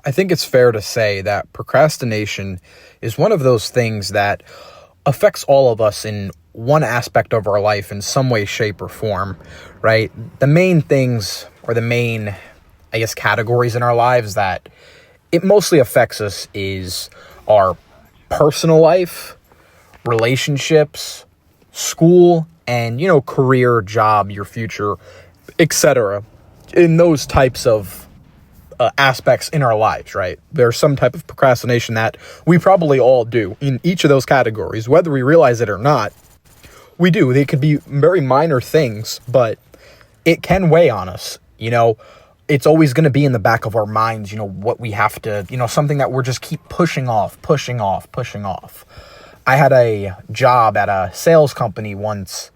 I think it's fair to say that procrastination is one of those things that affects all of us in one aspect of our life in some way, shape, or form, right? The main things, or the main, categories in our lives that it mostly affects us is our personal life, relationships, school, and, career, job, your future, etc. In those types of aspects in our lives, right? There's some type of procrastination that we probably all do in each of those categories, whether we realize it or not. We do. They could be very minor things, but it can weigh on us. It's always going to be in the back of our minds, what we have to, something that we're just keep pushing off. I had a job at a sales company once.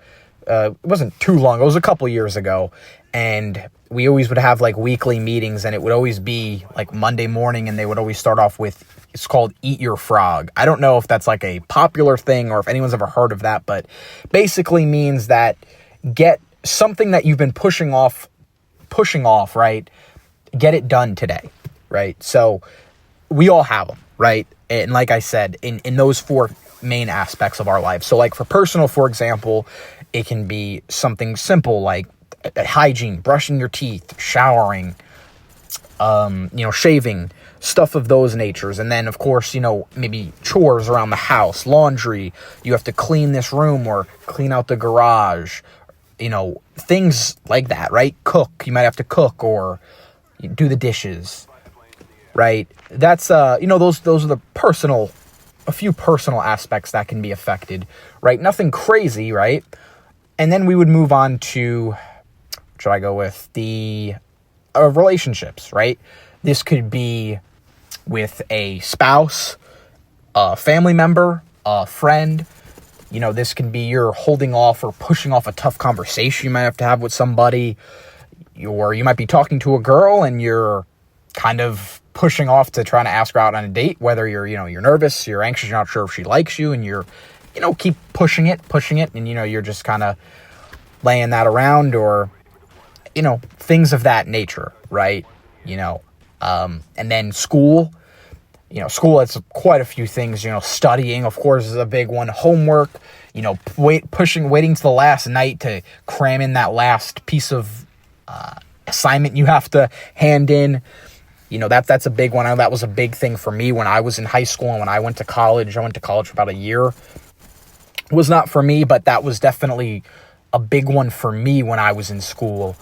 It wasn't too long. It was a couple years ago. And we always would have like weekly meetings, and it would always be like Monday morning, and they would always start off with, it's called Eat Your Frog. I don't know if that's like a popular thing or if anyone's ever heard of that, but basically means that get something that you've been pushing off, right? Get it done today, right? So we all have them, right? And like I said, in those four main aspects of our life. So like for personal, for example, it can be something simple like hygiene, brushing your teeth, showering, shaving, stuff of those natures. And then, of course, maybe chores around the house, laundry, you have to clean this room or clean out the garage, things like that, right? Cook, you might have to cook or do the dishes, right? That's, those are the a few personal aspects that can be affected, right? Nothing crazy, right? And then we would move on to, should I go with the relationships, right? This could be with a spouse, a family member, a friend. This can be you're holding off or pushing off a tough conversation you might have to have with somebody. Or you might be talking to a girl and you're kind of pushing off to trying to ask her out on a date, whether you're nervous, you're anxious, you're not sure if she likes you, and you're, keep pushing it, and, you're just kind of laying that around, or, things of that nature, right? And then school, it's quite a few things, studying, of course, is a big one. Homework, waiting to the last night to cram in that last piece of assignment you have to hand in. That's a big one. That was a big thing for me when I was in high school and when I went to college. I went to college for about a year. It was not for me, but that was definitely a big one for me when I was in school.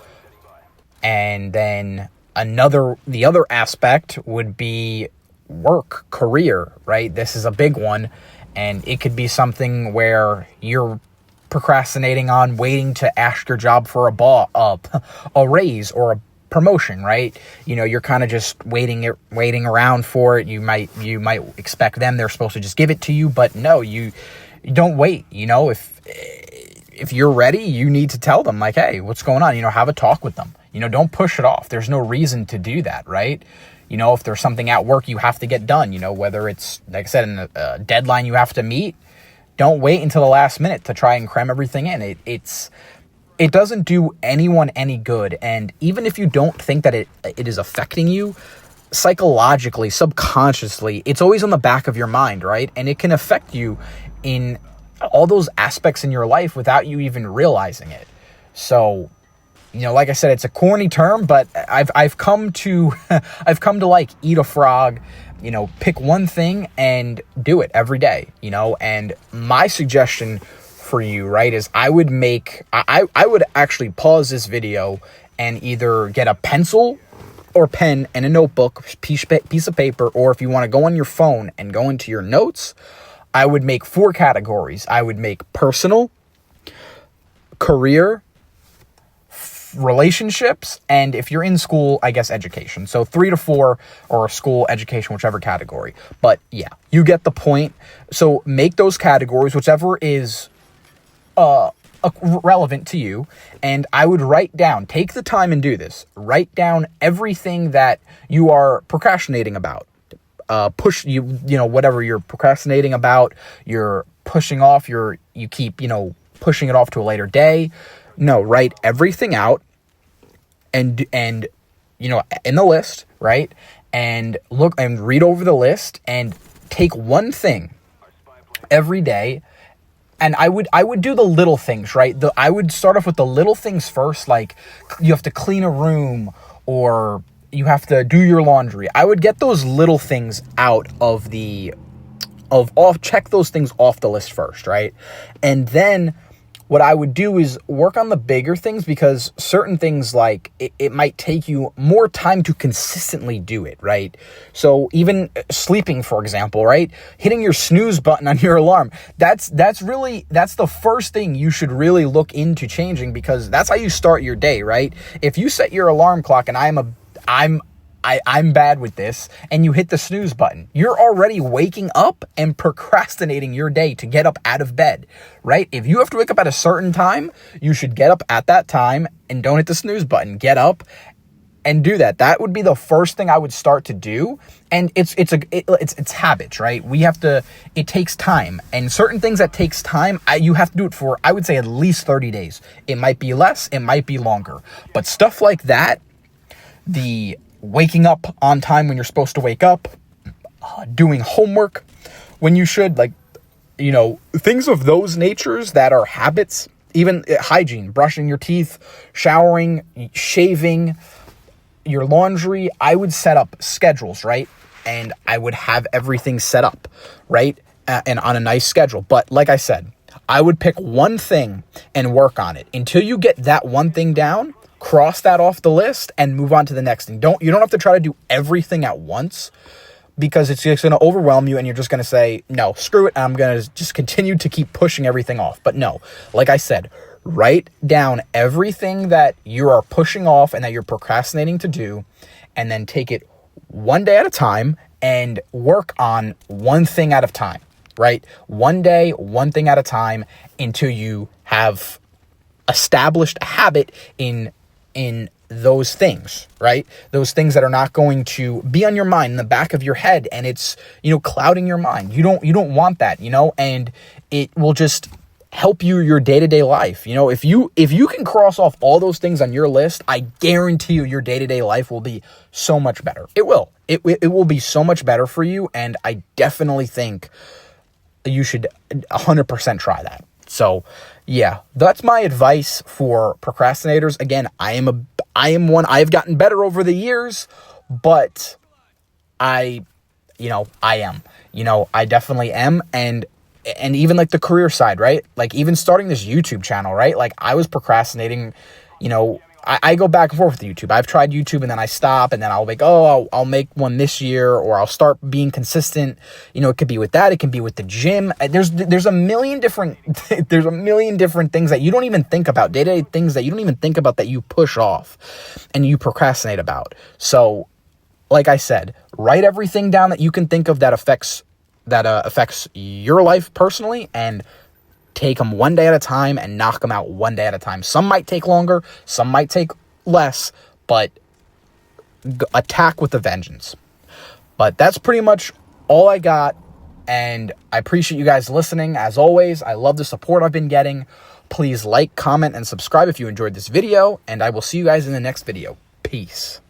And then the other aspect would be work, career, right? This is a big one, and it could be something where you're procrastinating on waiting to ask your job for a raise or a promotion, right? You're kind of just waiting around for it. You might expect them, they're supposed to just give it to you, but no, you don't wait. If you're ready, you need to tell them like, hey, what's going on? Have a talk with them. Don't push it off. There's no reason to do that, right? If there's something at work you have to get done, whether it's, like I said, in a deadline you have to meet, don't wait until the last minute to try and cram everything in. It doesn't do anyone any good. And even if you don't think that it is affecting you, psychologically, subconsciously, it's always on the back of your mind, right? And it can affect you in all those aspects in your life without you even realizing it. So, like I said, it's a corny term, but I've come to like eat a frog, pick one thing and do it every day, and my suggestion for you, right, is I would actually pause this video and either get a pencil or pen and a notebook, piece of paper, or if you want to go on your phone and go into your notes, I would make 4 categories. I would make personal, career, relationships, and if you're in school, I guess education. So 3 to 4, or school, education, whichever category. But yeah, you get the point. So make those categories, whichever is relevant to you, and I would take the time and do this. Write down everything that you are procrastinating about. Whatever you're procrastinating about, you're pushing off, you keep, pushing it off to a later day. No, write everything out and in the list, right? and look and read over the list and take one thing every day. And I would do the little things, right? I would start off with the little things first, like you have to clean a room or you have to do your laundry. I would get those little things out of check those things off the list first, right? And then what I would do is work on the bigger things, because certain things, like it might take you more time to consistently do it, right? So even sleeping, for example, right? Hitting your snooze button on your alarm, that's the first thing you should really look into changing, because that's how you start your day, right? If you set your alarm clock, and I'm bad with this, and you hit the snooze button, you're already waking up and procrastinating your day to get up out of bed, right? If you have to wake up at a certain time, you should get up at that time and don't hit the snooze button. Get up and do that. That would be the first thing I would start to do. And it's habits, right? It takes time, and certain things that takes time, you have to do it for, I would say, at least 30 days. It might be less, it might be longer, but stuff like that, the waking up on time when you're supposed to wake up, doing homework when you should, like, things of those natures that are habits, even hygiene, brushing your teeth, showering, shaving, your laundry. I would set up schedules, right? And I would have everything set up, right? And on a nice schedule. But like I said, I would pick one thing and work on it until you get that one thing down. Cross that off the list and move on to the next thing. You don't have to try to do everything at once, because it's just going to overwhelm you and you're just going to say, no, screw it. I'm going to just continue to keep pushing everything off. But no, like I said, write down everything that you are pushing off and that you're procrastinating to do, and then take it one day at a time and work on one thing at a time, right? One day, one thing at a time, until you have established a habit in those things, right? Those things that are not going to be on your mind, in the back of your head, and it's, clouding your mind. You don't want that, and it will just help your day-to-day life. If you can cross off all those things on your list, I guarantee you your day-to-day life will be so much better. It will. It will be so much better for you, and I definitely think you should 100% try that. So, yeah, that's my advice for procrastinators. Again, I am one. I've gotten better over the years, but I definitely am. And even like the career side, right? Like even starting this YouTube channel, right? Like I was procrastinating, I go back and forth with YouTube. I've tried YouTube and then I stop, and then I'll make, I'll make one this year, or I'll start being consistent. It could be with that. It can be with the gym. There's a million different, things that you don't even think about, day-to-day things that you don't even think about, that you push off and you procrastinate about. So like I said, write everything down that you can think of that affects your life personally, and take them one day at a time and knock them out one day at a time. Some might take longer, some might take less, but attack with a vengeance. But that's pretty much all I got, and I appreciate you guys listening. As always, I love the support I've been getting. Please like, comment, and subscribe if you enjoyed this video, and I will see you guys in the next video. Peace.